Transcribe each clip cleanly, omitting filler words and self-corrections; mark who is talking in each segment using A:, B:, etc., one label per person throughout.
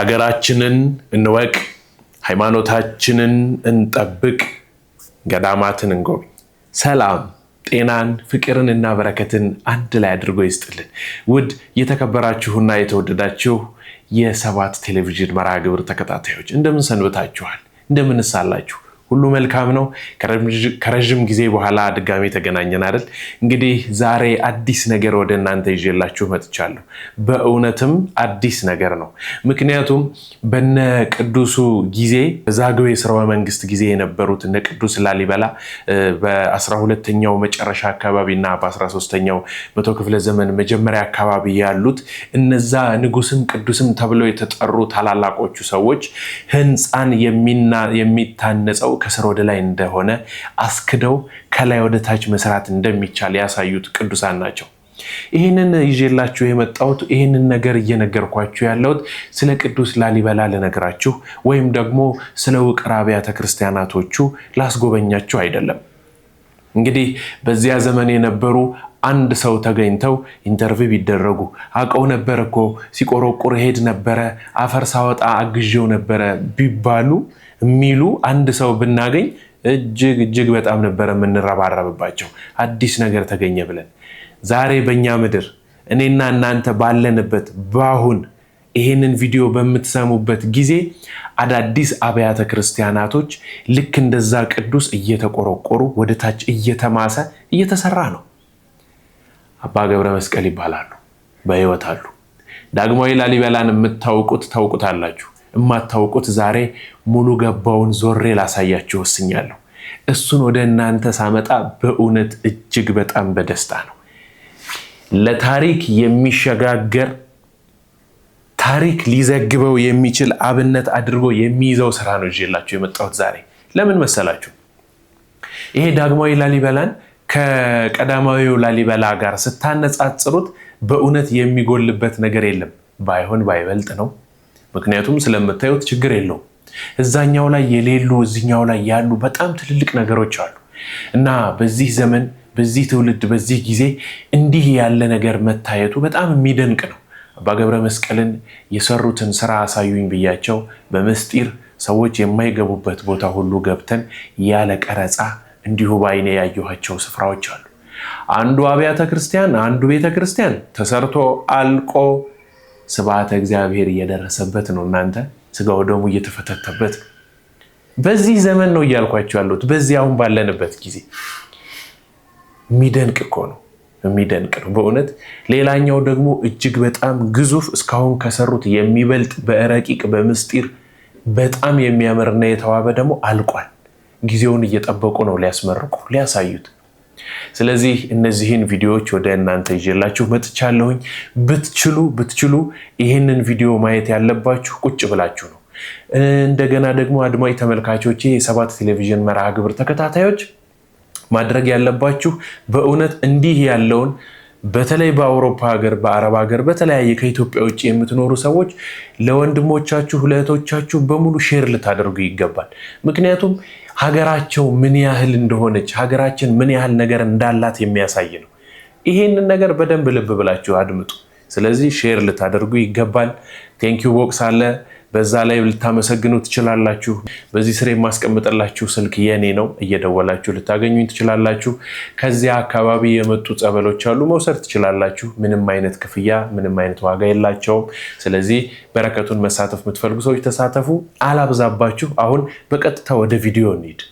A: ሀገራችንን እንወቅ፣ ሃይማኖታችንን እንጠብቅ፣ ገዳማትን እንጎብኝ። ሰላም ጤናን ፍቅርንና በረከትን አንድ ላይ አድርጎ ይስጥልን። ውድ የተከበራችሁና የተወደዳችሁ የሰባት ቴሌቪዥን መርሃ ግብር ተከታታዮች እንደምን ሰንብታችኋል? እንደምንስ አላችሁ? ሁሉ መልካም ነው? ከረጅም ጊዜ በኋላ ድጋሜ ተገናኘን አይደል? እንግዲህ ዛሬ አዲስ ነገር ወደ እናንተ ይዤላችሁ መጥቻለሁ። በእውነትም አዲስ ነገር ነው። ምክንያቱም በነ ቅዱሱ ጊዜ በዛግዌ ስርወ መንግስት ጊዜ የነበሩት እነ ቅዱስ ላሊበላ በ12ኛው መጨረሻ አካባቢና በ13ኛው መቶ ክፍለ ዘመን መጀመሪያ አካባቢ ያሉት እነዛ ንጉስም ቅዱስም ተብለው የተጠሩ ታላላቆቹ ሰዎች ህንፃን የሚታነጸው ከስር ወደ ላይ እንደሆነ አስክደው ከላይ ወደ ታች መስራት እንደሚቻል ያሳዩት ቅዱሳን ናቸው። ይህንን ይዤላችሁ የመጣሁት ይህንን ነገር እየነገርኳችሁ ያለሁት ስለ ቅዱስ ላሊበላ ልነግራችሁ ወይም ደግሞ ስለ ውቅር አብያተ ክርስቲያናቶቹ ላስጎበኛችሁ አይደለም። እንግዲህ በዚያ ዘመን የነበሩ አንድ ሰው ተገኝተው ኢንተርቪው ቢደረጉ አቀው ነበር እኮ ሲቆረቁር ሄድ ነበረ፣ አፈር ሳወጣ አግዤው ነበረ ቢባሉ የሚሉ አንድ ሰው ብናገኝ እጅግ በጣም ነበረ የምንረባረብባቸው። አዲስ ነገር ተገኘ ብለን ዛሬ በእኛ ምድር እኔና እናንተ ባለንበት በአሁን ይሄንን ቪዲዮ በምትሰሙበት ጊዜ አዳዲስ አብያተ ክርስቲያናቶች ልክ እንደዛ ቅዱስ እየተቆረቆሩ ወደ ታች እየተማሰ እየተሰራ ነው። አባ ገብረ መስቀል ይባላሉ፣ በህይወት አሉ። ዳግማዊ ላሊበላን የምታውቁት ታውቁታላችሁ፣ የማታውቁት ዛሬ ሙሉ ገባውን ዞሬ ላሳያችሁ ወስኛለሁ። እሱን ወደ እናንተ ሳመጣ በእውነት እጅግ በጣም በደስታ ነው። ለታሪክ የሚሸጋገር ታሪክ ሊዘግበው የሚችል አብነት አድርጎ የሚይዘው ስራ ነው ይዤላችሁ የመጣሁት ዛሬ። ለምን መሰላችሁ? ይሄ ዳግማዊ ላሊበላን ከቀዳማዊው ላሊበላ ጋር ስታነጻጽሩት በእውነት የሚጎልበት ነገር የለም። ባይሆን ባይበልጥ ነው። ምክንያቱም ስለምታዩት ችግር የለውም። እዛኛው ላይ የሌሉ እዚኛው ላይ ያሉ በጣም ትልልቅ ነገሮች አሉ እና በዚህ ዘመን በዚህ ትውልድ በዚህ ጊዜ እንዲህ ያለ ነገር መታየቱ በጣም የሚደንቅ ነው። አባ ገብረ መስቀልን የሰሩትን ስራ አሳዩኝ ብያቸው በምስጢር ሰዎች የማይገቡበት ቦታ ሁሉ ገብተን ያለ ቀረጻ እንዲሁ ባይኔ ያየኋቸው ስፍራዎች አሉ። አንዱ አብያተ ክርስቲያን አንዱ ቤተ ክርስቲያን ተሰርቶ አልቆ ስብሐተ እግዚአብሔር እየደረሰበት ነው። እናንተ ስጋው ደሙ እየተፈተተበት በዚህ ዘመን ነው እያልኳቸው ያሉት። በዚህ አሁን ባለንበት ጊዜ የሚደንቅ እኮ ነው፣ የሚደንቅ ነው በእውነት። ሌላኛው ደግሞ እጅግ በጣም ግዙፍ እስካሁን ከሰሩት የሚበልጥ በረቂቅ በምስጢር በጣም የሚያምርና የተዋበ ደግሞ አልቋል። ጊዜውን እየጠበቁ ነው ሊያስመርቁ ሊያሳዩት። ስለዚህ እነዚህን ቪዲዮዎች ወደ እናንተ ይዤላችሁ መጥቻለሁኝ። ብትችሉ ይህንን ቪዲዮ ማየት ያለባችሁ ቁጭ ብላችሁ ነው። እንደገና ደግሞ አድማጭ ተመልካቾቼ የሰባት ቴሌቪዥን መርሃ ግብር ተከታታዮች ማድረግ ያለባችሁ በእውነት እንዲህ ያለውን በተለይ በአውሮፓ ሀገር በአረብ ሀገር በተለያየ ከኢትዮጵያ ውጭ የምትኖሩ ሰዎች ለወንድሞቻችሁ ለእህቶቻችሁ በሙሉ ሼር ልታደርጉ ይገባል። ምክንያቱም ሀገራቸው ምን ያህል እንደሆነች ሀገራችን ምን ያህል ነገር እንዳላት የሚያሳይ ነው። ይሄንን ነገር በደንብ ልብ ብላችሁ አድምጡ። ስለዚህ ሼር ልታደርጉ ይገባል። ቴንኪው ቦክስ አለ፣ በዛ ላይ ልታመሰግኑ ትችላላችሁ። በዚህ ስር የማስቀምጥላችሁ ስልክ የኔ ነው፣ እየደወላችሁ ልታገኙኝ ትችላላችሁ። ከዚያ አካባቢ የመጡ ጸበሎች አሉ፣ መውሰድ ትችላላችሁ። ምንም አይነት ክፍያ ምንም አይነት ዋጋ የላቸውም። ስለዚህ በረከቱን መሳተፍ የምትፈልጉ ሰዎች ተሳተፉ። አላብዛባችሁ። አሁን በቀጥታ ወደ ቪዲዮ እንሂድ።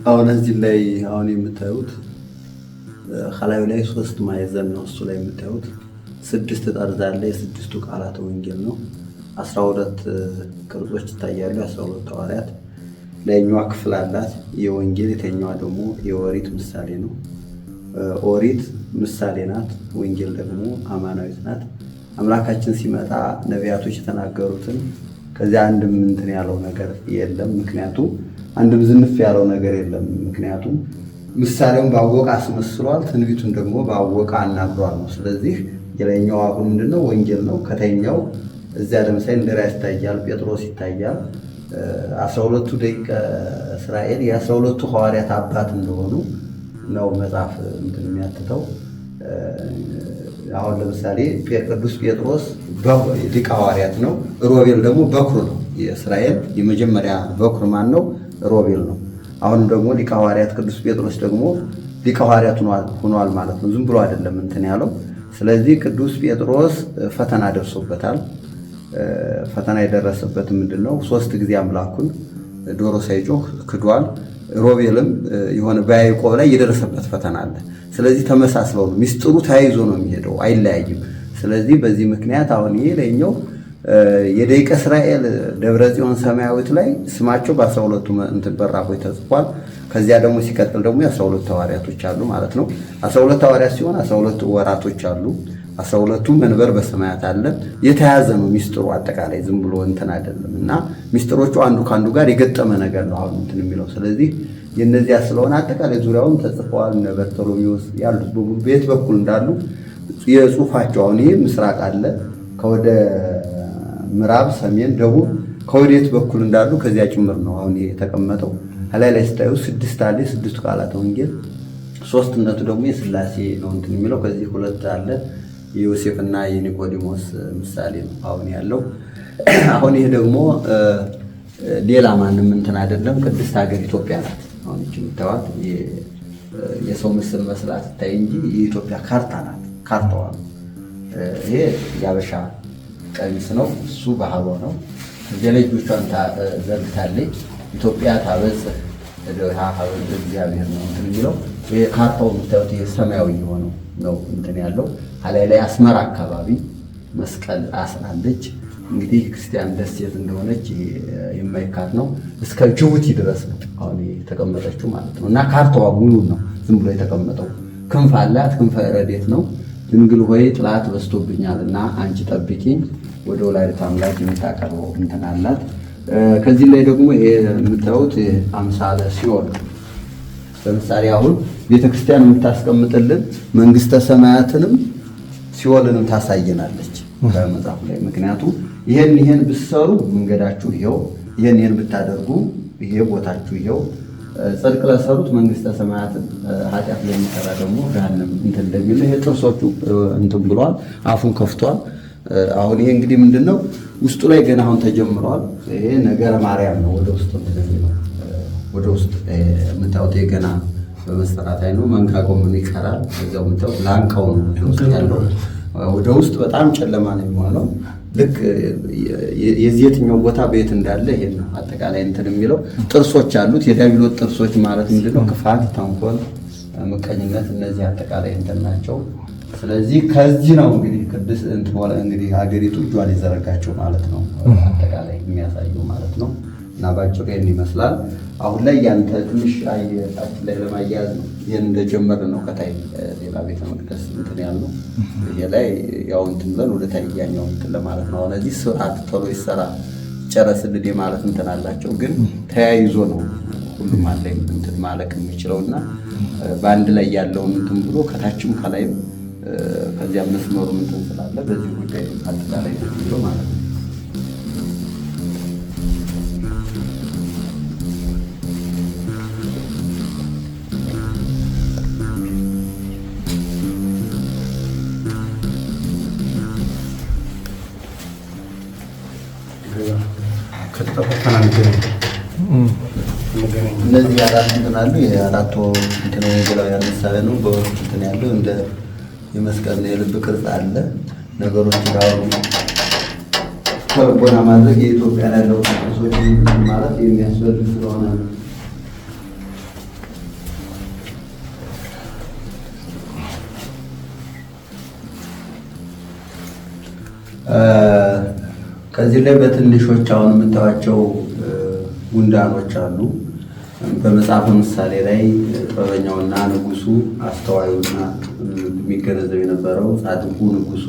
B: አሁን እዚህ ላይ አሁን የምታዩት ሐላዩ ላይ 3 ማዕዘን ነው። እሱ ላይ የምታዩት 6 ጠርዝ አለ። የስድስቱ ቃላተ ወንጌል ነው። 12 ቅርጾች ይታያሉ። 12 ሐዋርያት ላይኛዋ ክፍል አላት የወንጌል፣ የተኛዋ ደግሞ የኦሪት ምሳሌ ነው። ኦሪት ምሳሌ ናት፣ ወንጌል ደግሞ አማናዊት ናት። አምላካችን ሲመጣ ነቢያቶች የተናገሩትን ከዚያ አንድም እንትን ያለው ነገር የለም። ምክንያቱም አንድም ዝንፍ ያለው ነገር የለም። ምክንያቱም ምሳሌውን ባወቀ አስመስሏል፣ ትንቢቱን ደግሞ ባወቀ አናግሯል ነው። ስለዚህ የላይኛው አሁን ምንድነው? ወንጌል ነው። ከተኛው እዚያ ለምሳሌ እንድርያስ ይታያል፣ ጴጥሮስ ይታያል። 12ቱ ደቂቀ እስራኤል የ12ቱ ሐዋርያት አባት እንደሆኑ ነው መጽሐፍ እንትን የሚያትተው። አሁን ለምሳሌ ቅዱስ ጴጥሮስ ሊቀ ሐዋርያት ነው። ሮቤል ደግሞ በኩር ነው። የእስራኤል የመጀመሪያ በኩር ማን ነው? ሮቤል ነው። አሁን ደግሞ ሊቀ ሐዋርያት ቅዱስ ጴጥሮስ ደግሞ ሊቀ ሐዋርያት ሆኗል ማለት ነው። ዝም ብሎ አይደለም እንትን ያለው። ስለዚህ ቅዱስ ጴጥሮስ ፈተና ደርሶበታል። ፈተና የደረሰበት ምንድነው? 3 ጊዜ አምላኩን ዶሮ ሳይጮህ ክዷል። ሮቤልም የሆነ በያዕቆብ ላይ የደረሰበት ፈተና አለ። ስለዚህ ተመሳስለው ነው፣ ሚስጥሩ ተያይዞ ነው የሚሄደው፣ አይለያይም። ስለዚህ በዚህ ምክንያት አሁን ይሄ ለኛው የደቂቀ እስራኤል ደብረ ጽዮን ሰማያዊት ላይ ስማቸው በ12ቱ እንትን በራፎች ተጽፏል። ከዚያ ደግሞ ሲቀጥል ደግሞ የ12 ሐዋርያቶች አሉ ማለት ነው። 12 ሐዋርያት ሲሆን 12 ወራቶች አሉ። 12ቱ መንበር በሰማያት አለ። የተያዘ ነው ሚስጥሩ፣ አጠቃላይ ዝም ብሎ እንትን አይደለም። እና ሚስጥሮቹ አንዱ ካንዱ ጋር የገጠመ ነገር ነው አሁን እንትን የሚለው። ስለዚህ የነዚያ ስለሆነ አጠቃላይ ዙሪያውን ተጽፈዋል። እነ በርቶሎሜዎስ ያሉት በሙሉ በየት በኩል እንዳሉ የጽሁፋቸው አሁን ይሄ ምስራቅ አለ፣ ከወደ ምዕራብ፣ ሰሜን፣ ደቡብ ከወዴት በኩል እንዳሉ ከዚያ ጭምር ነው አሁን ይሄ የተቀመጠው። ላይ ስታዩ 6 አለ። 6ቱ ቃላተ ወንጌል፣ ሶስትነቱ ደግሞ የሥላሴ ነው እንትን የሚለው። ከዚህ 2 አለ። የዮሴፍና የኒቆዲሞስ ምሳሌ ነው አሁን ያለው። አሁን ይሄ ደግሞ ሌላ ማንም እንትን አይደለም፣ ቅድስት ሀገር ኢትዮጵያ ናት። አሁን እቺ የምታዩት የሰው ምስል መስላ ትታይ እንጂ የኢትዮጵያ ካርታ ናት። ካርታዋ ነው። ይሄ ያበሻ ቀሚስ ነው፣ እሱ ባህሏ ነው። ጀለጆቿን ዘርግታለች። ኢትዮጵያ ታበጽሕ እደዊሃ ሀበ እግዚአብሔር ነው እንትን የሚለው። ይሄ ካርታው የምታዩት የሰማያዊ የሆነው ነው እንትን ያለው። ላይ አስመራ አካባቢ መስቀል አስራለች። እንግዲህ ክርስቲያን ደሴት እንደሆነች የማይካድ ነው። እስከ ጅቡቲ ድረስ ነው አሁን የተቀመጠችው ማለት ነው። እና ካርታዋ ሙሉ ነው፣ ዝም ብሎ የተቀመጠው። ክንፍ አላት፣ ክንፈ ረድኤት ነው። ድንግል ሆይ ጥላት በዝቶብኛልና አንቺ ጠብቂኝ፣ ወደ ወላዲተ አምላክ የምታቀርበው እንትን አላት። ከዚህ ላይ ደግሞ ይሄ የምታዩት አምሳለ ሲኦል። ለምሳሌ አሁን ቤተክርስቲያን የምታስቀምጥልን መንግስተ ሰማያትንም ሲኦልንም ታሳየናለች በመጽሐፍ ላይ። ምክንያቱም ይሄን ብትሰሩ መንገዳችሁ ይሄው፣ ይሄን ብታደርጉ ይሄ ቦታችሁ ይሄው፣ ጽድቅ ለሰሩት መንግስተ ሰማያትን፣ ኃጢአት ለሚሰራ ደግሞ ገሃነም እንትን እንደሚል ይሄ ጥርሶቹ እንትን ብሏል፣ አፉን ከፍቷል። አሁን ይሄ እንግዲህ ምንድነው ውስጡ ላይ ገና አሁን ተጀምሯል። ይሄ ነገረ ማርያም ነው። ወደ ውስጥ ነው፣ ወደ ውስጥ የምታዩት ገና በመሰራት ላይ ነው። መንጋጋው ምን ይቀራል? እዛው የምታዩት ላንቃው ነው ውስጥ ያለው። ወደ ውስጥ በጣም ጨለማ ነው የሚሆነው። ልክ የዚህኛው ቦታ ቤት እንዳለ ይሄ ነው አጠቃላይ እንትን የሚለው። ጥርሶች አሉት። የዲያብሎስ ጥርሶች ማለት ምንድነው? ክፋት፣ ተንኮል፣ ምቀኝነት፣ እነዚህ አጠቃላይ እንትን ናቸው። ስለዚህ ከዚህ ነው እንግዲህ ቅዱስ እንትን ወለ እንግዲህ ሀገሪቱ እጇን የዘረጋቸው ማለት ነው አጠቃላይ የሚያሳየው ማለት ነው። እና ባጭሩ ይሄን ይመስላል። አሁን ላይ ያንተ ትንሽ አይጣት ላይ ለማያያዝ ነው። ይሄን እንደጀመረ ነው ከታይ ሌላ ቤተ መቅደስ እንትን ያለው ይሄ ላይ ያው እንትን ብለን ወደ ታያኛው እንትን ለማለት ነው። አሁን እዚህ ስርዓት ቶሎ ይሰራ ጨረስልኝ ማለት እንትን አላቸው። ግን ተያይዞ ነው ሁሉም አንድ ላይ እንትን ማለቅ የሚችለውና በአንድ ላይ ያለው እንትን ብሎ ከታችም ከላይም ከዚያ መስመሩ እንትን ስላለ በዚህ ጉዳይ አጠቃላይ ነው ማለት ነው። እነዚህ አራት እንትን አሉ። የአራቱ እንትን ወንጌላዊ ምሳሌ ነው። በውስጥ እንትን ያለው እንደ የመስቀል የልብ ቅርጽ አለ። ነገሮች ጋር ከልቦና ማድረግ የኢትዮጵያ ያለው ሰዎች ማለት የሚያስፈልግ ስለሆነ ከዚህ ላይ በትንሾች አሁን የምታዩቸው ጉንዳኖች አሉ። በመጽሐፈ ምሳሌ ላይ ጥበበኛውና ንጉሱ አስተዋዩና የሚገነዘብ የነበረው ጻድቁ ንጉሱ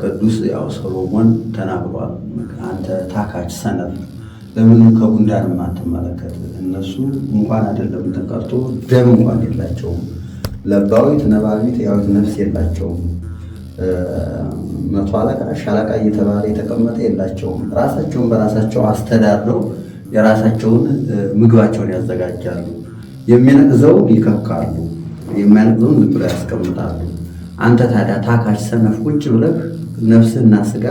B: ቅዱስ ያው ሰሎሞን ተናግሯል። አንተ ታካች ሰነፍ ለምን ከጉንዳን ማትመለከት? እነሱ እንኳን አይደለም ተቀርቶ ደም እንኳን የላቸውም። ለባዊት ነባቢት ያዊት ነፍስ የላቸውም። መቶ አለቃ ሻለቃ እየተባለ የተቀመጠ የላቸውም። ራሳቸውን በራሳቸው አስተዳድረው የራሳቸውን ምግባቸውን ያዘጋጃሉ። የሚነቅዘውን ይከካሉ፣ የማይነቅዘውን ዝም ብለው ያስቀምጣሉ። አንተ ታዲያ ታካች ሰነፍ ቁጭ ብለህ ነፍስና ስጋ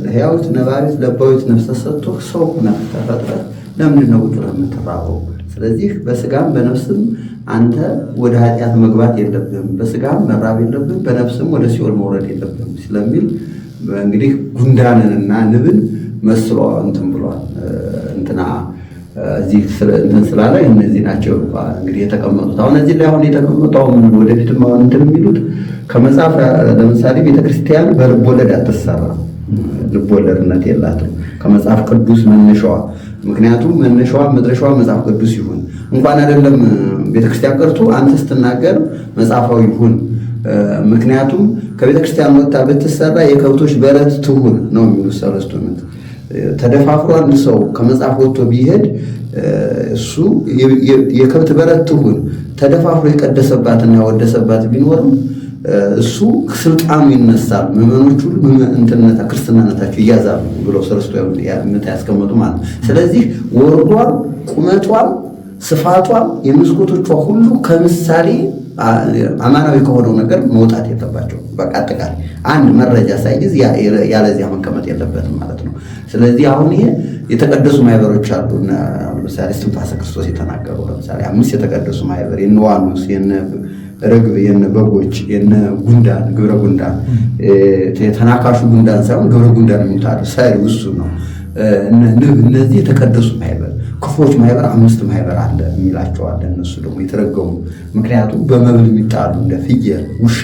B: ሕያዊት ነባቢት ለባዊት ነፍስ ሰጥቶ ሰው ሆነህ ተፈጥረህ ለምንድን ነው ቁጭ ብለህ የምትራበው? ስለዚህ በስጋም በነፍስም አንተ ወደ ኃጢአት መግባት የለብህም፣ በስጋም መራብ የለብህም፣ በነፍስም ወደ ሲኦል መውረድ የለብህም ስለሚል እንግዲህ ጉንዳንንና ንብን መስሎ እንትን ብሏል። እንትና እዚህ እንትን ስላለ እነዚህ ናቸው እንግዲህ የተቀመጡት። አሁን እዚህ ላይ አሁን የተቀመጡ አሁን ወደፊትም አሁን እንትን የሚሉት ከመጽሐፍ ለምሳሌ ቤተክርስቲያን በልቦለድ አትሰራም፣ ልቦለድነት የላትም ከመጽሐፍ ቅዱስ መነሻዋ። ምክንያቱም መነሻዋ መድረሻዋ መጽሐፍ ቅዱስ ይሁን እንኳን አይደለም ቤተክርስቲያን ቀርቶ አንተ ስትናገር መጽሐፋዊ ይሁን። ምክንያቱም ከቤተክርስቲያን ወጣ ብትሰራ የከብቶች በረት ትሁን ነው የሚሉት ሰለስቱ ምዕት። ተደፋፍሮ አንድ ሰው ከመጽሐፍ ወጥቶ ቢሄድ እሱ የከብት በረት ትሁን። ተደፋፍሮ የቀደሰባትና ያወደሰባት ቢኖርም እሱ ስልጣኑ ይነሳል፣ ምዕመኖቹ እንትነታ ክርስትናነታቸው ይያዛሉ ብለው ሰለስቱ ምዕት ያስቀመጡ ማለት ነው። ስለዚህ ወርዷም ቁመቷም ስፋቷም የመስኮቶቿ ሁሉ ከምሳሌ አማናዊ ከሆነው ነገር መውጣት የለባቸው። በቃ አጠቃላይ አንድ መረጃ ሳይዝ ያለዚያ መቀመጥ የለበትም ማለት ነው። ስለዚህ አሁን ይሄ የተቀደሱ ማህበሮች አሉ። ለምሳሌ እስትንፋሰ ክርስቶስ የተናገሩ ለምሳሌ 5 የተቀደሱ ማህበር የነ ዋኖስ፣ የነ ርግብ፣ የነ በጎች፣ የነ ጉንዳን ግብረ ጉንዳን የተናካሹ ጉንዳን ሳይሆን ግብረ ጉንዳን የሚሉት ሳይሩ እሱ ነው። እነዚህ የተቀደሱ ማህበር ክፎች ማህበር 5 ማህበር አለ የሚላቸዋል። እነሱ ደግሞ የተረገሙ ምክንያቱም በመብል የሚጣሉ እንደ ፍየል፣ ውሻ፣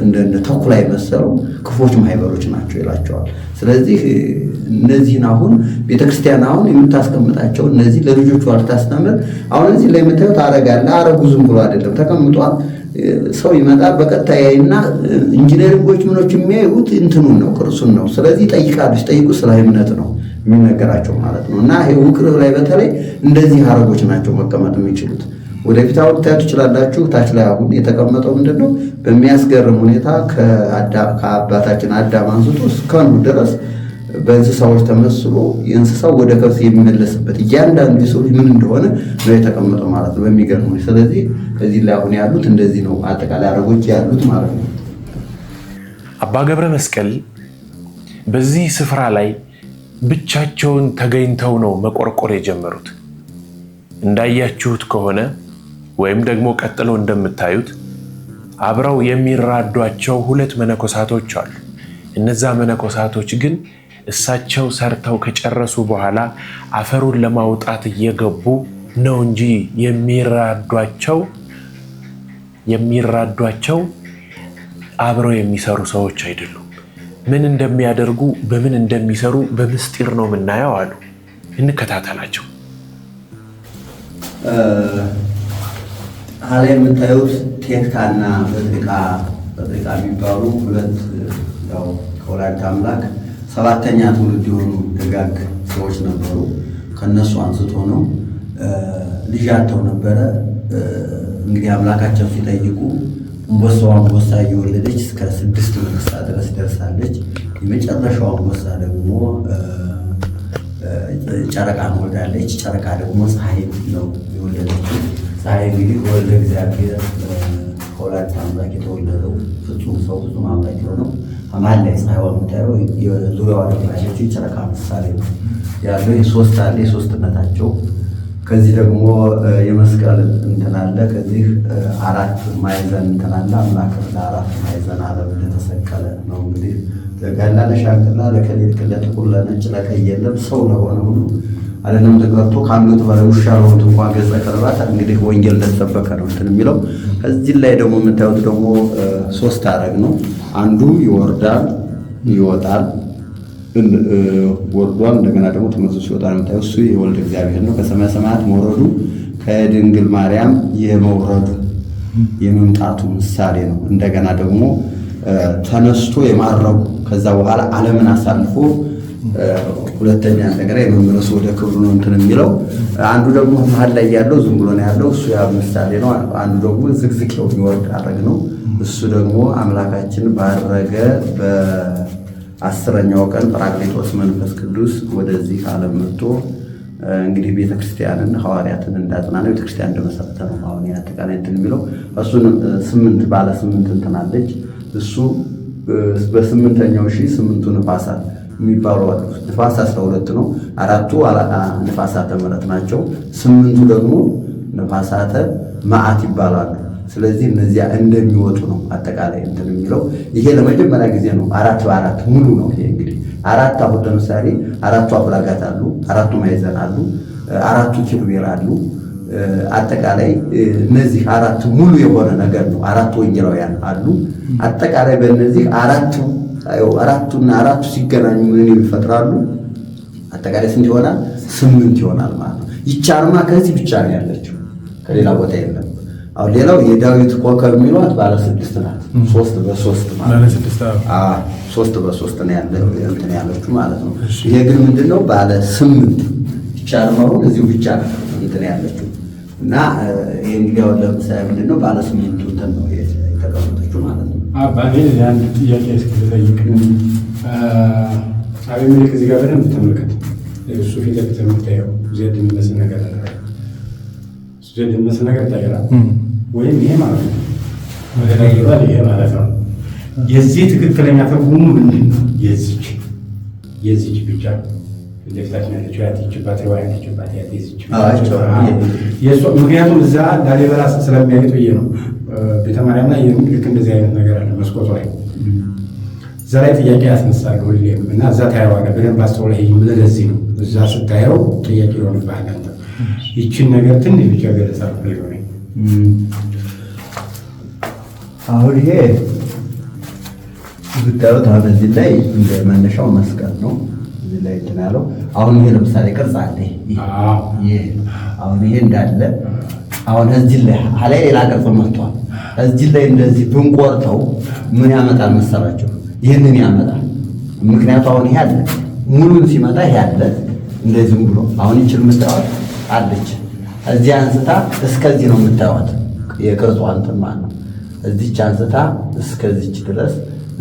B: እንደ ተኩላ የመሰሉ ክፎች ማህበሮች ናቸው ይላቸዋል። ስለዚህ እነዚህን አሁን ቤተክርስቲያን አሁን የምታስቀምጣቸው እነዚህ ለልጆቿ ልታስተምር አሁን እዚህ ላይ የምታዩት አረጋለ አረጉ ዝም ብሎ አይደለም ተቀምጧል። ሰው ይመጣል በቀጥታ ያይና ኢንጂነሪንጎች ምኖች የሚያዩት እንትኑን ነው ቅርሱን ነው። ስለዚህ ይጠይቃሉ። ሲጠይቁ ስለ እምነት ነው የሚነገራቸው ማለት ነው። እና ይሄ ውቅር ላይ በተለይ እንደዚህ አረጎች ናቸው መቀመጥ የሚችሉት። ወደፊት አሁን ታያችሁ ትችላላችሁ። ታች ላይ አሁን የተቀመጠው ምንድነው በሚያስገርም ሁኔታ ከአባታችን አዳም አንስቶ እስከ ኖህ ድረስ በእንስሳዎች ተመስሎ የእንስሳው ወደ ከብት የሚመለስበት እያንዳንዱ የሰው ልጅ ምን እንደሆነ ነው የተቀመጠው ማለት ነው በሚገርም። ስለዚህ እዚህ ላይ አሁን ያሉት እንደዚህ ነው አጠቃላይ አረጎች ያሉት ማለት ነው።
A: አባ ገብረ መስቀል በዚህ ስፍራ ላይ ብቻቸውን ተገኝተው ነው መቆርቆር የጀመሩት። እንዳያችሁት ከሆነ ወይም ደግሞ ቀጥሎ እንደምታዩት አብረው የሚራዷቸው 2 መነኮሳቶች አሉ። እነዛ መነኮሳቶች ግን እሳቸው ሰርተው ከጨረሱ በኋላ አፈሩን ለማውጣት እየገቡ ነው እንጂ የሚራዷቸው አብረው የሚሰሩ ሰዎች አይደሉም። ምን እንደሚያደርጉ በምን እንደሚሰሩ በምስጢር ነው የምናየው አሉ። እንከታተላቸው።
B: አላይ የምታዩት ቴክታና በጥሪቃ የሚባሉ 2 ያው ከወላዲተ አምላክ 7ኛ ትውልድ የሆኑ ደጋግ ሰዎች ነበሩ። ከነሱ አንስቶ ነው ልጅ አጥተው ነበረ። እንግዲህ አምላካቸው ሲጠይቁ አንበሳ እየወለደች እስከ 6 መንግስታ ድረስ ደርሳለች። የመጨረሻው አንበሳ ደግሞ ጨረቃን ወልዳለች። ጨረቃ ደግሞ ፀሐይ ነው የወለደችው። ፀሐይ እንግዲህ ወልደ እግዚአብሔር ከወላዲተ አምላክ የተወለደው ፍጹም ሰው ፍጹም አምላክ የሆነው መሀል ላይ ፀሐይዋ የምታየው ዙሪያዋ ደግሞ ያለችው ጨረቃ ምሳሌ ነው ያለው። የሶስት አለ የሶስትነታቸው። ከዚህ ደግሞ የመስቀል እንትን አለ። ከዚህ 4 ማዕዘን እንትን አለ። አምላክ ለ4 ማዕዘን ዓለም እንደተሰቀለ ነው እንግዲህ ለጋላ ለሻንቅላ ለከሌት ለጥቁር ለነጭ ለቀይ የለም ሰው ለሆነ ሁሉ አይደለም ተቀርቶ ካሉት በላይ ውሻ ሮት እንኳን ገጸ ከረባት እንግዲህ ወንጌል እንደተጠበቀ ነው እንትን የሚለው። እዚህ ላይ ደግሞ የምታዩት ደግሞ 3 ሐረግ ነው። አንዱ ይወርዳል ይወጣል ወርዷል እንደገና ደግሞ ተመልሶ ይወጣል። የምታዩት እሱ የወልድ እግዚአብሔር ነው። ከሰማየ ሰማያት መውረዱ ከድንግል ማርያም የመውረዱ የመምጣቱ ምሳሌ ነው። እንደገና ደግሞ ተነስቶ የማረጉ ከዛ በኋላ ዓለምን አሳልፎ ሁለተኛ እንደገና የመመለሱ ወደ ክብሩ ነው እንትን የሚለው። አንዱ ደግሞ መሀል ላይ ያለው ዝም ብሎ ነው ያለው እሱ ያ ምሳሌ ነው። አንዱ ደግሞ ዝግዝቄው የሚወርድ ሐረግ ነው። እሱ ደግሞ አምላካችን ባረገ በ10ኛው ቀን ጰራቅሊጦስ መንፈስ ቅዱስ ወደዚህ ዓለም መጥቶ እንግዲህ ቤተክርስቲያንን ሐዋርያትን እንዳጽናና ቤተክርስቲያን እንደመሰረተ ነው። አሁን ያጠቃላይ እንትን የሚለው እሱን 8 ባለ 8 እንትን አለች። እሱ በ8ኛው ሺህ 8ቱ ንፋሳት የሚባሉ አሉ። ንፋስ 12 ነው። 4ቱ ንፋሳተ ምሕረት ናቸው። 8ቱ ደግሞ ንፋሳተ መዓት ይባላሉ። ስለዚህ እነዚያ እንደሚወጡ ነው አጠቃላይ እንትን የሚለው። ይሄ ለመጀመሪያ ጊዜ ነው። 4 በ4 ሙሉ ነው። ይሄ እንግዲህ 4 አሁን ለምሳሌ 4ቱ አፍላጋት አሉ፣ 4ቱ ማዕዘን አሉ፣ 4ቱ ኪሩቤል አሉ። አጠቃላይ እነዚህ 4 ሙሉ የሆነ ነገር ነው። 4 ወንጌላውያን አሉ። አጠቃላይ በእነዚህ 4ቱና 4ቱ ሲገናኙ ምን ይፈጥራሉ? አጠቃላይ ስንት ይሆናል? 8 ይሆናል ማለት ነው። ይቻልማ ከዚህ ብቻ ነው ያለችው፣ ከሌላ ቦታ የለም። አሁን ሌላው የዳዊት ኮከብ የሚሏት ባለ 6 ናት። 3 በ3 ማለት ነው። 3 በ3 ነው ያለችው ማለት ነው። ይሄ ግን ምንድነው ባለ 8 ይቻልማ እዚሁ ብቻ እንትን ያለችው እና ይሄ እንግዲህ አሁን ለምሳሌ ምንድነው ባለ 8 እንትን ነው የተቀመጠችው ማለት ነው።
C: አባኔ አንድ ጥያቄ እስኪጠይቅ አቤሜሌክ እዚህ ጋር በደንብ ተመልከት። እሱ ፊት ለፊት የምታየው ዜድ የሚመስል ነገር አለ። ዜድ የሚመስል ነገር ይታያል። ወይም ይሄ ማለት ነው ወደ ላይ ይባል ይሄ ማለት ነው። የዚህ ትክክለኛ ትርጉሙ ምንድን ነው? የዚች ብቻ ለፍታችን ያለችው ያትችባት ወይ ያትችባት ያትችች ምክንያቱም እዛ ላሊበላ ስለሚያዩት ብዬ ነው። ቤተ ማርያም ላይ ልክ እንደዚህ አይነት ነገር አለ መስኮቱ ላይ እዛ ላይ ጥያቄ ያስነሳል ሁሌም እና እዛ ታየዋለህ በደንብ አስተውለህ ለዚህ ነው እዛ ስታየው ጥያቄ ይሆንብሃል አንተ። ይችን ነገር ትንሽ ብቻ ገለጻ ሊሆነ
B: አሁን ይሄ ብታዩት አሁን እዚህ ላይ እንደ መነሻው መስቀል ነው እዚህ ላይ እንትን ያለው። አሁን ይሄ ለምሳሌ ቅርጽ አለ። ይሄ አሁን ይሄ እንዳለ አሁን እዚህ ላይ ሌላ ቅርጽ መጥቷል። እዚህ ላይ እንደዚህ ብንቆርጠው ምን ያመጣል መሰላችሁ? ይህንን ያመጣል። ምክንያቱም አሁን ይሄ አለ ሙሉን ሲመጣ ይሄ አለ እንደዚህ ብሎ አሁን ይችል መስታወት አለች እዚህ አንስታ እስከዚህ ነው የምታዩት የቅርጿ እንትን ማለት ነው። እዚች አንስታ እስከዚች ድረስ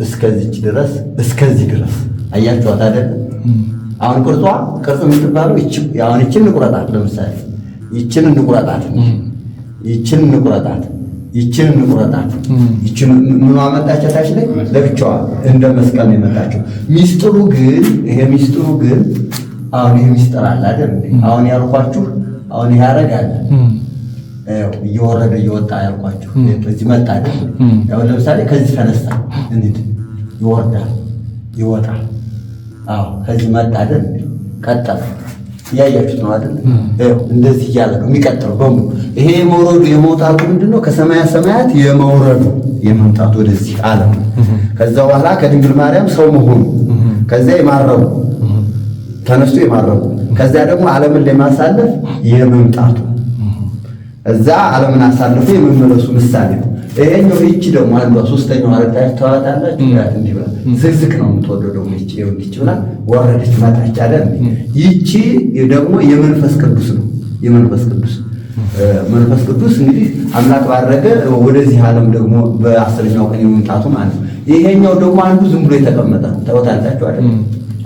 B: እስከዚች ድረስ እስከዚህ ድረስ አያችኋት አይደል? አሁን ቅርጽ የምትባለው አሁን ይችን እንቁረጣት። ለምሳሌ ይችን እንቁረጣት፣ ይችን እንቁረጣት፣ ይችን እንቁረጣት። ይችን ምን አመጣቸው ታች ላይ ለብቻዋ እንደ መስቀል ነው የመጣቸው። ሚስጥሩ ግን አሁን ይሄ ሚስጥር አለ አይደል? አሁን ያልኳችሁ አሁን ይሄ ያረጋል እየወረደ እየወጣ ያልኳችሁ እዚህ መጣ አይደል? ያው ለምሳሌ ከዚህ ተነሳ እንዴት ይወርዳል ይወጣል። ከዚህ መጣ አይደል? ቀጠለ ያያችሁት ነው አይደል? እንደዚህ እያለ ነው የሚቀጥለው በሙሉ። ይሄ የመውረዱ የመውጣቱ ምንድነው? ከሰማያ ሰማያት የመውረዱ የመምጣቱ ወደዚህ ዓለም ከዛ በኋላ ከድንግል ማርያም ሰው መሆኑ ከዛ የማረጉ ተነስቶ የማረጉ ከዛ ደግሞ ዓለምን ለማሳለፍ የመምጣቱ እዛ ዓለምን አሳልፎ የመመለሱ ምሳሌ ነው። ይሄኛው ይቺ ደግሞ አንዷ 3ኛው አረጋች ተዋታላችሁ ያት እንዲህ ብላ ዝግዝቅ ነው የምትወደው ደግሞ ይቺ ብላ ወረደች መጣች አይደል? ይቺ ደግሞ የመንፈስ ቅዱስ ነው። የመንፈስ ቅዱስ እንግዲህ አምላክ ባረገ ወደዚህ ዓለም ደግሞ በ10ኛው ቀን የመምጣቱ ማለት ነው። ይሄኛው ደግሞ አንዱ ዝም ብሎ የተቀመጠ ተዋታላችሁ አይደል?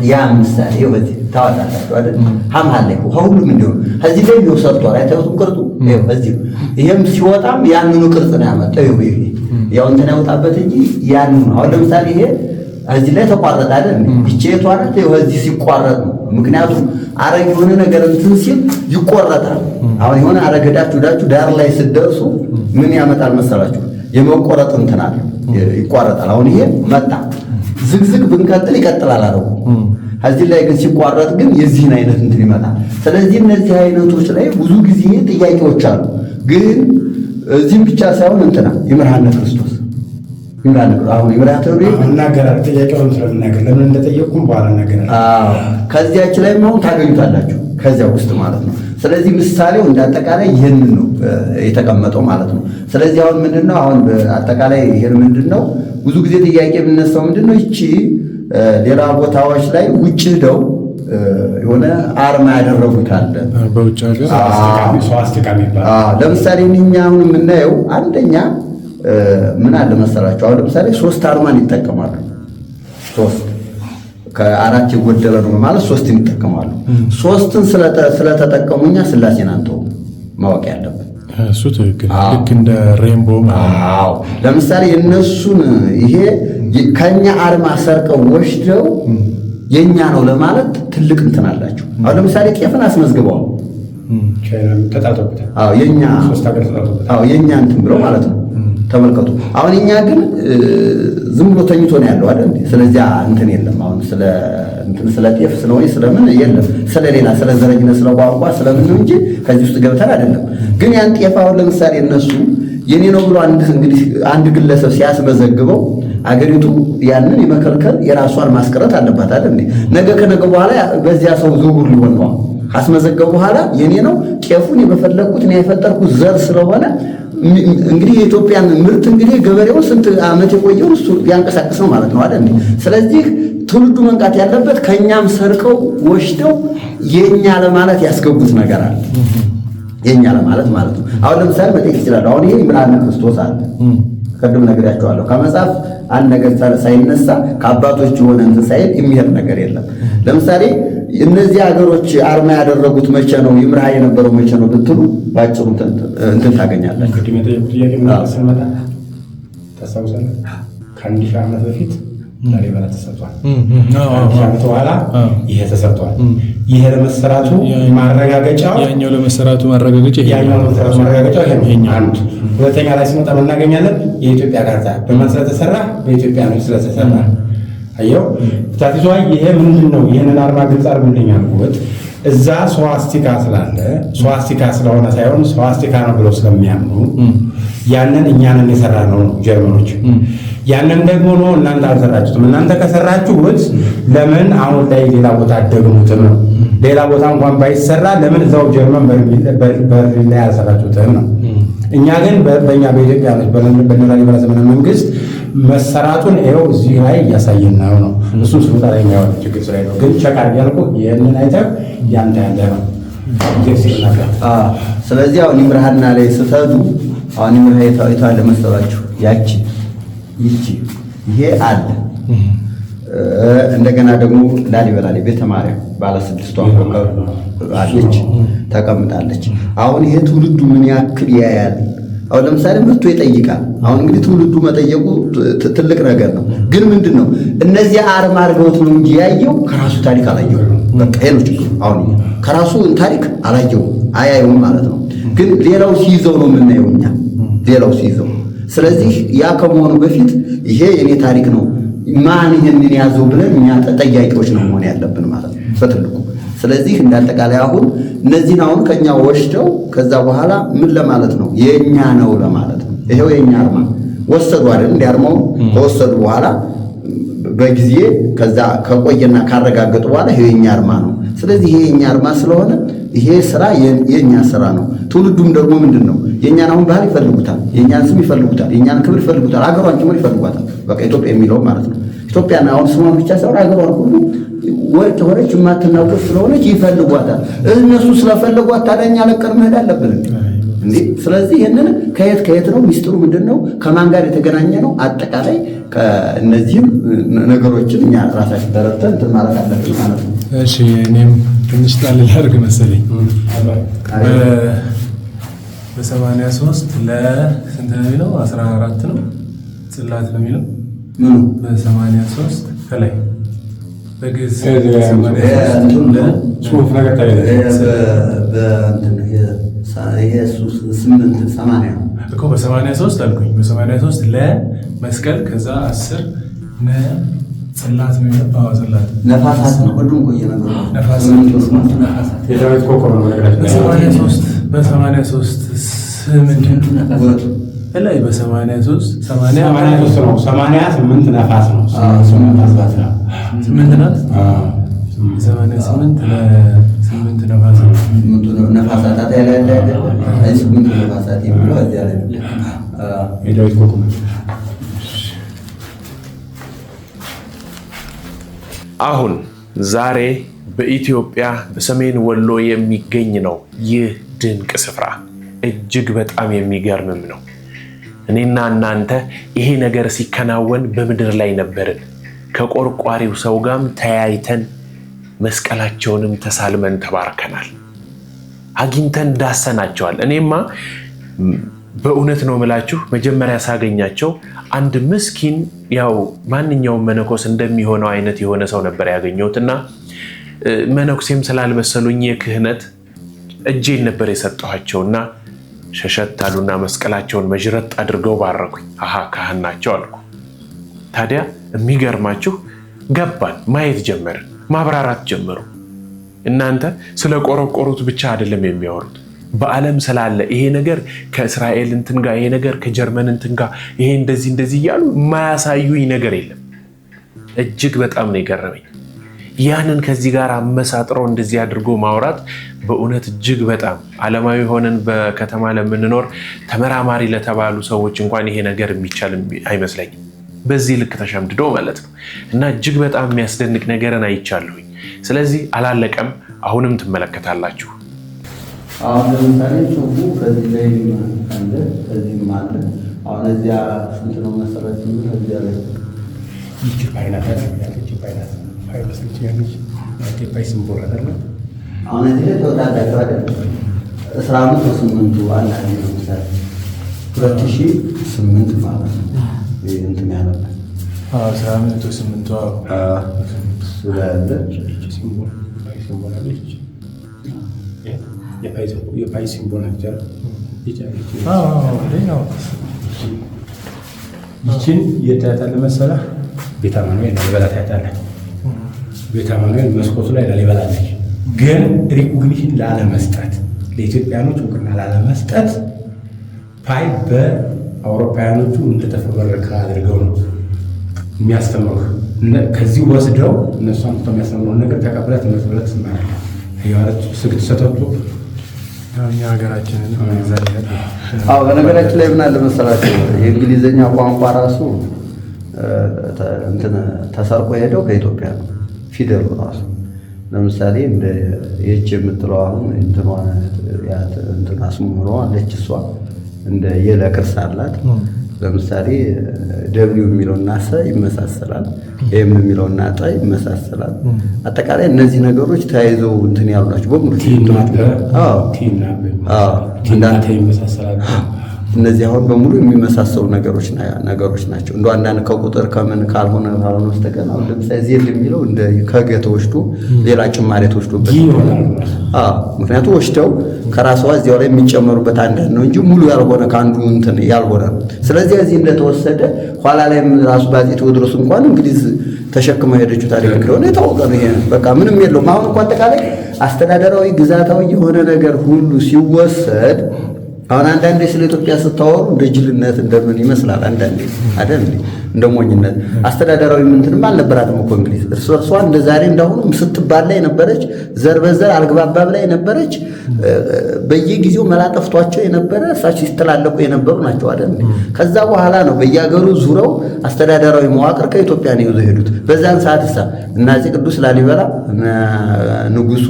B: ያ ምሳሌ ወዚህ ታዋታላችሁ አይደል? ሐምሃል ላይ ሁሉም እንደው እዚህ ላይ ነው ሰርቷል። አይታዩትም ቅርጹ እዚህ ይሄም ሲወጣም ያንኑ ቅርጽ ነው ያመጣው። ይሄ ያው እንትን ያወጣበት እንጂ ያንኑ አሁን ለምሳሌ ይሄ እዚህ ላይ ተቋረጠ አይደል? ይቼቱ አይደል? ይሄ እዚህ ሲቋረጥ ነው። ምክንያቱም አረግ የሆነ ነገር እንትን ሲል ይቆረጣል። አሁን የሆነ አረገዳችሁ ዳር ላይ ስትደርሱ ምን ያመጣል መሰላችሁ? የመቆረጥ እንትን አለ ይቋረጣል። አሁን ይሄ መጣ ዝግዝግ ብንቀጥል ይቀጥላል አረው ከዚህ ላይ ግን ሲቋረጥ ግን የዚህን አይነት እንትን ይመጣል። ስለዚህ እነዚህ አይነቶች ላይ ብዙ ጊዜ ጥያቄዎች አሉ። ግን እዚህም ብቻ ሳይሆን እንትና ይምርሃነ ክርስቶስ አሁን ይምርሃነ
C: እናገራል ጥያቄውን ስለምናገር ለምን እንደጠየቁም በኋላ እናገራል።
B: ከዚያች ላይ አሁን ታገኙታላችሁ ከዚያ ውስጥ ማለት ነው። ስለዚህ ምሳሌው እንዳጠቃላይ ይህንን ነው የተቀመጠው ማለት ነው። ስለዚህ አሁን ምንድነው አሁን አጠቃላይ ይሄን ምንድነው ብዙ ጊዜ ጥያቄ የምነሳው ምንድነው ይቺ ሌላ ቦታዎች ላይ ውጭ ሄደው የሆነ አርማ ያደረጉት አለ
C: በውጭ ሀገር ስዋስቲካ የሚባል
B: ለምሳሌ እኛ አሁን የምናየው አንደኛ ምን አለ መሰላችሁ አሁን ለምሳሌ 3 አርማን ይጠቀማሉ። 3 ከአራት የጎደለ ነው ማለት 3ን ይጠቀማሉ። 3ን ስለተጠቀሙኛ ስላሴን አንተው ማወቅ ያለበት
C: እሱ ትክክል ልክ እንደ ሬንቦ
B: ማለት ለምሳሌ እነሱን ይሄ ከኛ አርማ ሰርቀው ወስደው የኛ ነው ለማለት ትልቅ እንትን አላቸው። አሁን ለምሳሌ ጤፍን አስመዝግበዋል የኛ የኛ እንትን ብለው ማለት ነው። ተመልከቱ አሁን እኛ ግን ዝም ብሎ ተኝቶ ነው ያለው አይደል? ስለዚህ እንትን የለም። አሁን ስለ ጤፍ ስለሆነ ስለምን የለም ስለሌላ ስለ ዘረኝነት ስለ ቋንቋ ስለምን ነው እንጂ ከዚህ ውስጥ ገብተን አይደለም። ግን ያን ጤፍ አሁን ለምሳሌ እነሱ የኔ ነው ብሎ አንድ ግለሰብ ሲያስመዘግበው አገሪቱ ያንን የመከልከል የራሷን ማስቀረት አለባት አይደል? ነገ ከነገ በኋላ በዚያ ሰው ዝውውር ሊሆን ነው። አስመዘገቡ በኋላ የኔ ነው ጤፉን የፈለኩት ነው የፈጠርኩት ዘር ስለሆነ እንግዲህ የኢትዮጵያን ምርት እንግዲህ ገበሬው ስንት ዓመት የቆየው እሱ ቢያንቀሳቅስ ነው ማለት ነው አይደል? ስለዚህ ትውልዱ መንቃት ያለበት ከኛም ሰርቀው ወሽደው የኛ ለማለት ያስገቡት ነገር አለ። የኛ ለማለት ማለት ነው። አሁን ለምሳሌ መጠየቅ ይችላል። አሁን ይሄ ይምርሃነ ክርስቶስ አለ ቀደም ነግሬያቸዋለሁ። ከመጽሐፍ አንድ ነገር ሳይነሳ ከአባቶች የሆነ እንትን ሳይል የሚሄድ ነገር የለም። ለምሳሌ እነዚህ ሀገሮች አርማ ያደረጉት መቼ ነው? ይምርሃ የነበረው መቼ ነው ብትሉ ባጭሩ እንትን ታገኛላችሁ።
C: ታስታውሳለህ? ከ1000 ዓመት በፊት ላሊበላ ተሰርቷል። ከ1000 በኋላ ይሄ ተሰርቷል። ይሄ ለመሰራቱ ማረጋገጫው ያኛው ለመሰራቱ ማረጋገጫው ይሄ አንድ። ሁለተኛ ላይ ሲመጣ እናገኛለን የኢትዮጵያ ካርታ በማን ስለተሰራ? በኢትዮጵያ ነው ስለተሰራ። አየው ታዲያ ይሄ ምንድነው? ይሄንን አርማ ግልጽ አርጉልኝ አልኩት። እዛ ስዋስቲካ ስላለ ስዋስቲካ ስለሆነ ሳይሆን ስዋስቲካ ነው ብለው ስለሚያምኑ ያንን እኛንን የሰራ ነው ጀርመኖች። ያንን ደግሞ ነው እናንተ አልሰራችሁትም። እናንተ ከሰራችሁት ለምን አሁን ላይ ሌላ ቦታ አደግሙትም ነው። ሌላ ቦታ እንኳን ባይሰራ ለምን እዛው ጀርመን በርሊን ላይ አልሰራችሁትም ነው። እኛ ግን በእኛ በኢትዮጵያኖች በላሊበላ ዘመነ መንግስት መሰራቱን ይኸው እዚህ ላይ እያሳየን ነው። እሱ ስሩታ ላይ የሚያወጥ ችግር ስላይ ነው። ግን ቸቃር ያልኩ ይህንን አይተህ ያንተ ያለ ነው።
B: ስለዚህ አሁን ይምርሃና ላይ ስትሄዱ አሁን ይምርሃ የታለ መሰላችሁ? ያቺ ይቺ ይሄ አለ። እንደገና ደግሞ ላሊበላ ላይ ቤተ ማርያም ባለ 6 ኮከብ አለች ተቀምጣለች። አሁን ይሄ ትውልዱ ምን ያክል ያያል? አሁን ለምሳሌ መጥቶ ይጠይቃል። አሁን እንግዲህ ትውልዱ መጠየቁ ትልቅ ነገር ነው። ግን ምንድነው እነዚህ አርማ አድርገውት ነው እንጂ ያየው ከራሱ ታሪክ አላየው። በቃ ይሄ ነው ችግሩ። አሁን ከራሱ ታሪክ አላየው አያየውም ማለት ነው። ግን ሌላው ሲይዘው ነው የምናየው እኛ ሌላው ሲይዘው። ስለዚህ ያ ከመሆኑ በፊት ይሄ የኔ ታሪክ ነው ማን ይሄንን ያዘው ብለን እኛ ተጠያቂዎች ነው መሆን ያለብን ማለት ነው በትልቁ። ስለዚህ እንዳጠቃላይ አሁን እነዚህን አሁን ከኛ ወሽደው ከዛ በኋላ ምን ለማለት ነው የኛ ነው ለማለት ነው። ይሄው የኛ አርማ ወሰዱ አይደል? እንዲያርማው ከወሰዱ በኋላ በጊዜ ከዛ ከቆየና ካረጋገጡ በኋላ ይሄው የኛ አርማ ነው። ስለዚህ ይሄ የኛ አርማ ስለሆነ ይሄ ስራ የኛ ስራ ነው። ትውልዱም ደግሞ ምንድነው የኛን አሁን ባህል ይፈልጉታል፣ የኛን ስም ይፈልጉታል፣ የኛን ክብር ይፈልጉታል፣ አገሯን ጭምር ይፈልጓታል። በቃ ኢትዮጵያ የሚለው ማለት ነው። ኢትዮጵያን አሁን ስሟን ብቻ ሳይሆን አገሯን ሁሉ ወርቅ ሆነች የማትናገር ስለሆነች ይፈልጓታል። እነሱ ስለፈለጓት ታዲያ እኛ ለቀር መሄድ አለብን እንዴ? ስለዚህ ይሄንን ከየት ነው ሚስጥሩ ምንድነው? ከማን ጋር የተገናኘ ነው? አጠቃላይ ከእነዚህም ነገሮችን እኛ ራሳችን ተረድተን እንትን ማለት አለብን ማለት ነው።
C: እሺ እኔም ትንሽ ጣል ላድርግ መሰለኝ። በ83 ለስንት ነው የሚለው? 14 ነው ጽላት ነው የሚለው በ83 ከላይ በግዕዝ ጽሑፍ ነገር ታይለ እኮ በ83 አልኩኝ። በ83 ለመስቀል ከዛ 10 ጽላት ነው የነበረው። ጽላት
B: ነፋሳት ነው። ሁሉም ቆየ ነገር
C: ነፋሳት የዳዊት ኮከብ ነው። በ83 ስምንት ነፋሳት ላይ በ83 ነው። 88 ነፋስ ነው። 8 ናት። 88 ለ8 ነፋስ ነው።
B: ነፋሳት ላይ ላይ 8 ነፋሳት የሚለው እዚያ ላይ
C: የዳዊት ኮከብ ነው።
A: አሁን ዛሬ በኢትዮጵያ በሰሜን ወሎ የሚገኝ ነው ይህ ድንቅ ስፍራ። እጅግ በጣም የሚገርምም ነው። እኔና እናንተ ይሄ ነገር ሲከናወን በምድር ላይ ነበርን። ከቆርቋሪው ሰው ጋርም ተያይተን መስቀላቸውንም ተሳልመን ተባርከናል። አግኝተን ዳሰናቸዋል። እኔማ በእውነት ነው የምላችሁ፣ መጀመሪያ ሳገኛቸው አንድ ምስኪን ያው ማንኛውም መነኮስ እንደሚሆነው አይነት የሆነ ሰው ነበር ያገኘሁትና መነኩሴም ስላልመሰሉኝ የክህነት እጄን ነበር የሰጠኋቸውና ሸሸት አሉና መስቀላቸውን መዥረጥ አድርገው ባረኩኝ። አሃ ካህን ናቸው አልኩ። ታዲያ የሚገርማችሁ ገባን፣ ማየት ጀመርን፣ ማብራራት ጀመሩ። እናንተ ስለ ቆረቆሩት ብቻ አይደለም የሚያወሩት፣ በዓለም ስላለ ይሄ ነገር ከእስራኤል እንትን ጋር፣ ይሄ ነገር ከጀርመን እንትን ጋር፣ ይሄ እንደዚህ እያሉ የማያሳዩኝ ነገር የለም። እጅግ በጣም ነው የገረመኝ። ያንን ከዚህ ጋር አመሳጥረው እንደዚህ አድርጎ ማውራት በእውነት እጅግ በጣም ዓለማዊ ሆነን በከተማ ለምንኖር ተመራማሪ ለተባሉ ሰዎች እንኳን ይሄ ነገር የሚቻል አይመስለኝም። በዚህ ልክ ተሸምድዶ ማለት ነው። እና እጅግ በጣም የሚያስደንቅ ነገርን አይቻለሁኝ። ስለዚህ አላለቀም፣ አሁንም ትመለከታላችሁ።
B: አሁን ለምሳሌ ጽሁፉ ከዚህ ላይ አለ፣ ከዚህም አለ። አሁን እዚያ ስንት ነው መሰረት ምን እዚያ ላይ
C: ይቺ ፓይናት ያለች ፓይናት አይመስልሽ ያለች የፓይ ሲምቦል አይደል?
B: አሁን እዚህ ላይ ተወዳዳሪ አይደል? 18 አንድ ነው ምሳሌ 2008 ማለት ነው። ይሄ እንትን ያለበት
C: 18
B: ስላለ
C: ሲምቦል አለች። የፓይ ሲምቦል ናቸው። ይችን የታያታለ መሰለህ? ቤተ አማኑኤል ላሊበላ ታያታለህ። ቤተ አማኑኤል መስኮቱ ላይ ላሊበላ ነች። ግን ሪኮግኒሽን ላለመስጠት፣ ለኢትዮጵያኖች እውቅና ላለመስጠት ፓይ በአውሮፓውያኖቹ እንደተፈበረከ አድርገው ነው የሚያስተምሩ። ከዚህ ወስደው እነሱ አምጥተው የሚያስተምሩን ነገር ተቀብለህ ትምህርት ብለህ ትማራለህ። ህይወት ስግድ ሰተቱ እኛ ሀገራችንን
B: በነገራችን ላይ ምን አለ መሰላችሁ፣ የእንግሊዝኛ ቋንቋ ራሱ ተሰርቆ ሄደው ከኢትዮጵያ ነው። ፊደሉ ራሱ ለምሳሌ እንደ ኤች የምትለው አሁን እንትን አስሙሮ አለች። እሷ እንደ የለቅርስ አላት። ለምሳሌ ደብሊው የሚለውና ሰ ይመሳሰላል፣ ኤም የሚለውና ጠ ይመሳሰላል። አጠቃላይ እነዚህ ነገሮች ተያይዘው እንትን ያሉ ናቸው በሙሉ
C: ይመሳሰላል።
B: እነዚህ አሁን በሙሉ የሚመሳሰሉ ነገሮች ናቸው። እንደ አንዳንድ ከቁጥር ከምን ካልሆነ በስተቀር አሁን ለምሳሌ ዜል የሚለው እንደ ከገ ተወስዶ ሌላ ጭማሪ ተወስዶበት ምክንያቱም ወስደው ከራስዋ እዚያው ላይ የሚጨመሩበት አንዳንድ ነው እንጂ ሙሉ ያልሆነ ከአንዱ እንትን ያልሆነ ነው። ስለዚህ እዚህ እንደተወሰደ ኋላ ላይም ራሱ በአፄ ቴዎድሮስ እንኳን እንግሊዝ ተሸክመው ሄደችው ታሪክ እንደሆነ የታወቀ ነው። ይሄ በቃ ምንም የለውም። አሁን እንኳን አጠቃላይ አስተዳደራዊ ግዛታዊ የሆነ ነገር ሁሉ ሲወሰድ አሁን አንዳንዴ ስለ ኢትዮጵያ ስታወሩ እንደ ጅልነት እንደምን ይመስላል። አንዳንዴ አይደል እንደ ሞኝነት። አስተዳደራዊ ምንትንም አልነበራትም እኮ እንግሊዝ። እርስ በርሷ እንደ ዛሬ እንዳሁኑ ስትባል ላይ ነበረች። ዘር በዘር አልግባባብ ላይ ነበረች። በየጊዜው መላጠፍቷቸው የነበረ እሳቸው ሲተላለቁ የነበሩ ናቸው አይደል። ከዛ በኋላ ነው በየሀገሩ ዙረው አስተዳደራዊ መዋቅር ከኢትዮጵያ ነው ይዘው ሄዱት። በዛን ሰዓት እና አፄ ቅዱስ ላሊበላ ንጉሱ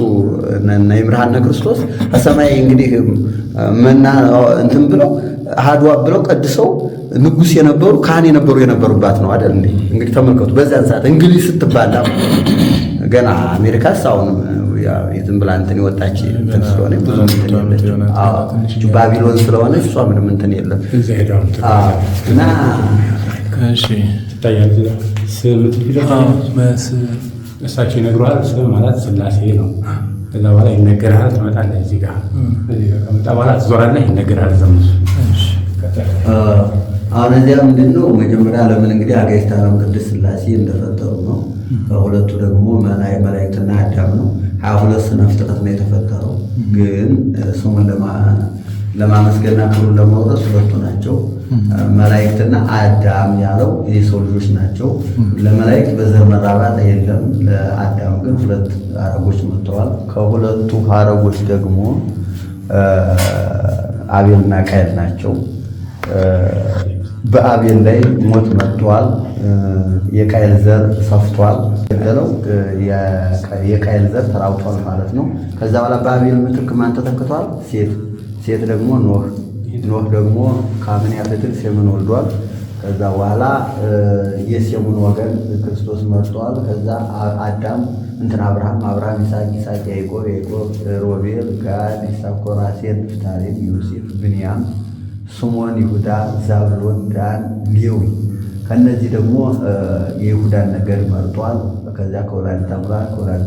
B: እና ይምርሃነ ክርስቶስ በሰማይ እንግዲህ መና እንትን ብለው አድዋ ብለው ቀድሰው ንጉስ የነበሩ ካህን የነበሩባት ነው አይደል እንዴ? እንግዲህ ተመልከቱ። በዛን ሰዓት እንግሊዝ ስትባላ ገና አሜሪካስ አሁን የትም ብላ እንትን የወጣች እንትን ስለሆነ ብዙ እንትን የለችም። ባቢሎን ስለሆነች እሷ ምንም እንትን የለም እና
C: እሺ ትታያለች። እሳቸው ይነግሩሃል። ስም ማለት ስላሴ ነው። ከዛ በኋላ ይነገርሃል። ትመጣለህ እዚህ ጋር ከመጣ በኋላ ትዞራለህ፣ ይነገርሃል። ዘመኑ
B: አሁን እዚያ ምንድነው መጀመሪያ ዓለምን እንግዲህ አጋዕዝተ ዓለም ቅድስት ሥላሴ እንደፈጠሩ ነው። ከሁለቱ ደግሞ መላእክትና አዳም ነው። 22 ስነ ፍጥረት ነው የተፈጠረው። ግን ስሙን ለማመስገንና ክብሩን ለማውረስ ሁለቱ ናቸው። መላእክትና አዳም ያለው የሰው ልጆች ናቸው። ለመላእክት በዘር መራባት የለም። ለአዳም ግን 2 ሐረጎች መጥተዋል። ከሁለቱ ሐረጎች ደግሞ አቤልና ቃየል ናቸው። በአቤል ላይ ሞት መጥቷል። የቃየል ዘር ሰፍቷል። ገለው የቃየል ዘር ተራውቷል ማለት ነው። ከዛ በኋላ በአቤል ምትክ ማን ተተክቷል? ሴት ደግሞ ኖህ ደግሞ ካምን ያፈትል ሴምን ወልዷል። ከዛ በኋላ የሴሙን ወገን ክርስቶስ መርጧል። ከዛ አዳም አብርሃም ይስሐቅ ያዕቆብ ሮቤል ጋድ ይሳኮር አሴር ንፍታሌም ዮሴፍ ብንያም ስምዖን ይሁዳ ዛብሎን ዳን ሌዊ ከነዚህ ደግሞ የይሁዳን ነገድ መርጧል። ከዚያ ከወላዲተ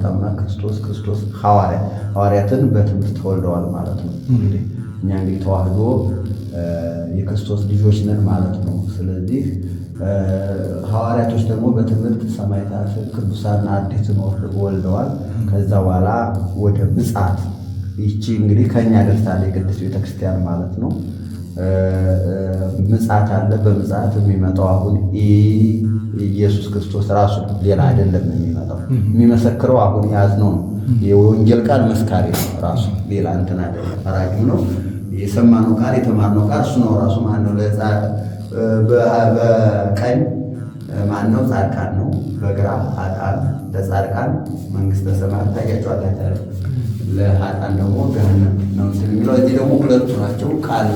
B: አምላክ ክርስቶስ ሐዋርያትን በትምህርት ተወልደዋል ማለት ነው። እንግዲህ እኛ እንግዲህ ተዋህዶ የክርስቶስ ልጆች ነን ማለት ነው። ስለዚህ ሐዋርያቶች ደግሞ በትምህርት ሰማዕታትን ቅዱሳን አርድእትን ወልደዋል። ከዛ በኋላ ወደ ምጽአት ይቺ እንግዲህ ከኛ ደርሳለች የቅድስት ቤተክርስቲያን ማለት ነው። ምጽአት አለ። በምጽአት የሚመጣው አሁን ኢየሱስ ክርስቶስ ራሱ ሌላ አይደለም የሚመጣው። የሚመሰክረው አሁን የያዝነው ነው። የወንጌል ቃል መስካሪ ነው ራሱ ሌላ እንትን አይደለም። ፈራጅም ነው። የሰማነው ቃል የተማርነው ቃል እሱ ነው ራሱ። ማነው በቀኝ ማነው ጻድቃን ነው፣ በግራ ኃጥአን። ለጻድቃን መንግስተ ሰማያት ታያቸዋለች፣ ለኃጥአን ደግሞ ገሃነም ነው የሚለው። እዚህ ደግሞ ሁለቱ ናቸው። ቃል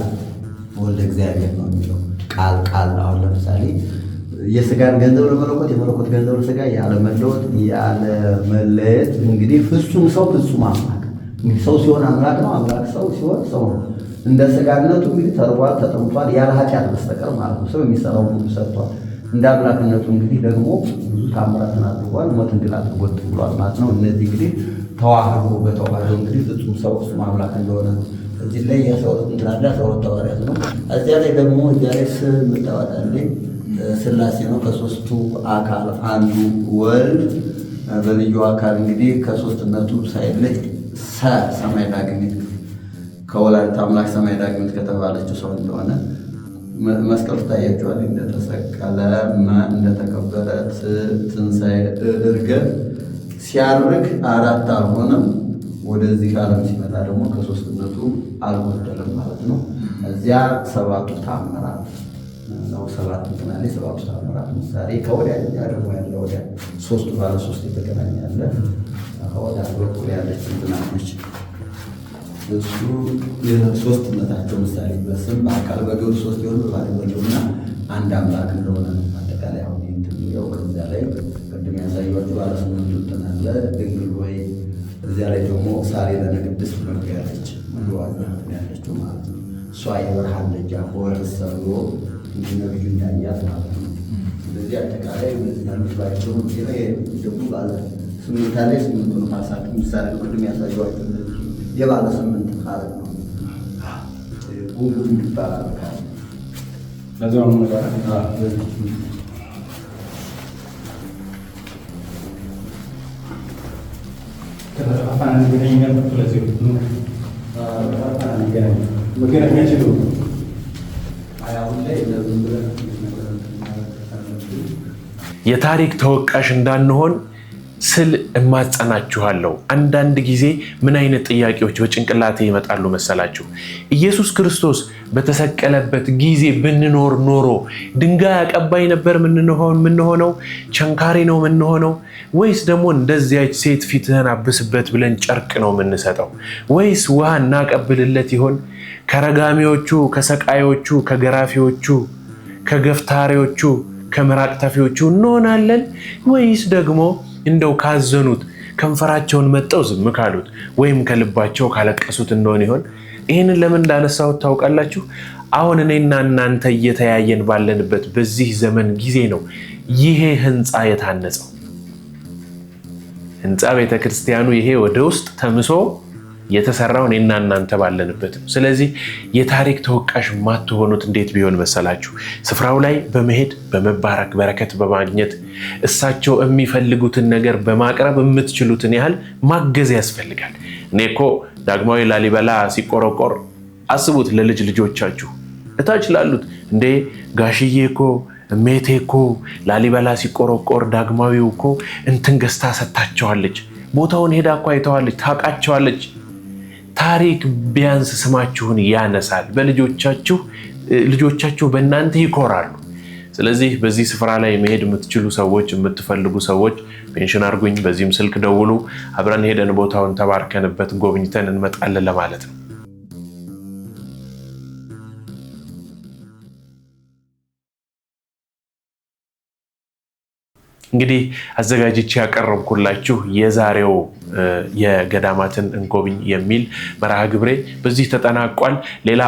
B: ወልደ እግዚአብሔር ነው የሚለው ቃል አሁን ለምሳሌ የስጋን ገንዘብ ለመለኮት የመለኮት ገንዘብ ለስጋ ያለ መለወጥ ያለ መለየት እንግዲህ ፍጹም ሰው ፍጹም አምላክ እንግዲህ ሰው ሲሆን አምላክ ነው፣ አምላክ ሰው ሲሆን ሰው ነው። እንደ ስጋነቱ እንግዲህ ተርቧል፣ ተጠምቷል ያለ ኃጢአት በስተቀር ማለት ነው። ሰው የሚሰራው ሁሉ ሰርቷል። እንደ አምላክነቱ እንግዲህ ደግሞ ብዙ ታምራትን አድርጓል፣ ሞትን ድል አድርጎ ብሏል ማለት ነው። እነዚህ እንግዲህ በተዋህዶ እንግዲህ ፍጹም ሰው ፍጹም አምላክ እንደሆነ ነው። እዚህ ላይ የ12 ሐዋርያት ነው። እዚያ ላይ ደግሞ ስም የምታወጣልኝ ሥላሴ ነው። ከሦስቱ አካል አንዱ ወልድ በልዩ አካል እንግዲህ ከሦስትነቱ ሳይለይ ሰማይ ዳግሚት ከወላዲተ አምላክ ሰማይ ዳግሚት ከተባለችው ሰው እንደሆነ መስቀሉ ታያቸዋል። እንደተሰቀለ እንደተቀበረ ትንሣኤ ዕርገት ሲያርግ 4 አልሆነም። ወደዚህ ዓለም ሲመጣ ደግሞ ከሦስትነቱ አልጎደለም ማለት ነው። እዚያ 7ቱ ተአምራት ነው። 7 እንትናለ 7ቱ ተአምራት ምሳሌ ከወዲያ ደግሞ ያለ ወዲያ 3ቱ ባለ 3 የተገናኘ ያለ ከወዲያ በኩል ያለች እንትናት ነች። እሱ የሦስትነታቸው ምሳሌ በስም በአካል በግብር 3 የሆኑ በባህሪና አንድ አምላክ እንደሆነ ነው። አጠቃላይ አሁን የሚለው ከዚያ ላይ ቅድም ያሳየኋቸው ባለ 8 እንትን አለ ድንግል ወይ እዚያ ላይ ደግሞ ሳሌ ለነቅድስት መርጋለች ምንዋል ያለችው ማለት ነው። እሷ የብርሃን ደጃፍ ወርሰሎ ነብዩ እንዳያት ማለት ነው። ስለዚህ አጠቃላይ እነዚህ ያሉባቸው ደግሞ ባለ 8 ላይ 8 ፓሳት ምሳሌ ቅድም ያሳየኋቸው የባለ 8 ቃል ነው። ሁሉ ይባላል ካለ
C: ለዛው ነው ማለት
A: የታሪክ ተወቃሽ እንዳንሆን ስል እማጸናችኋለሁ። አንዳንድ ጊዜ ምን አይነት ጥያቄዎች በጭንቅላቴ ይመጣሉ መሰላችሁ? ኢየሱስ ክርስቶስ በተሰቀለበት ጊዜ ብንኖር ኖሮ ድንጋይ አቀባይ ነበር ምንሆነው? ቸንካሪ ነው ምንሆነው? ወይስ ደግሞ እንደዚያች ሴት ፊትህን አብስበት ብለን ጨርቅ ነው የምንሰጠው? ወይስ ውሃ እናቀብልለት ይሆን? ከረጋሚዎቹ፣ ከሰቃዮቹ፣ ከገራፊዎቹ፣ ከገፍታሪዎቹ፣ ከምራቅ ተፊዎቹ እንሆናለን? ወይስ ደግሞ እንደው ካዘኑት ከንፈራቸውን መጠው ዝም ካሉት ወይም ከልባቸው ካለቀሱት እንደሆነ ይሆን? ይህንን ለምን እንዳነሳሁት ታውቃላችሁ? አሁን እኔና እናንተ እየተያየን ባለንበት በዚህ ዘመን ጊዜ ነው ይሄ ህንፃ የታነጸው። ህንፃ ቤተክርስቲያኑ ይሄ ወደ ውስጥ ተምሶ የተሰራው እኔና እናንተ ባለንበት። ስለዚህ የታሪክ ተወቃሽ ማትሆኑት እንዴት ቢሆን መሰላችሁ? ስፍራው ላይ በመሄድ በመባረክ በረከት በማግኘት እሳቸው የሚፈልጉትን ነገር በማቅረብ የምትችሉትን ያህል ማገዝ ያስፈልጋል። እኔ እኮ ዳግማዊ ላሊበላ ሲቆረቆር አስቡት፣ ለልጅ ልጆቻችሁ እታች ላሉት እንዴ ጋሽዬ እኮ እሜቴ እኮ ላሊበላ ሲቆረቆር ዳግማዊው እኮ እንትን ገዝታ ሰጥታቸዋለች፣ ቦታውን ሄዳ እኮ አይተዋለች፣ ታውቃቸዋለች። ታሪክ ቢያንስ ስማችሁን ያነሳል። ልጆቻችሁ በእናንተ ይኮራሉ። ስለዚህ በዚህ ስፍራ ላይ መሄድ የምትችሉ ሰዎች፣ የምትፈልጉ ሰዎች ሜንሽን አድርጉኝ፣ በዚህም ስልክ ደውሉ። አብረን ሄደን ቦታውን ተባርከንበት ጎብኝተን እንመጣለን ለማለት ነው። እንግዲህ አዘጋጅቼ ያቀረብኩላችሁ የዛሬው የገዳማትን እንጎብኝ የሚል መርሃ ግብሬ በዚህ ተጠናቋል። ሌላ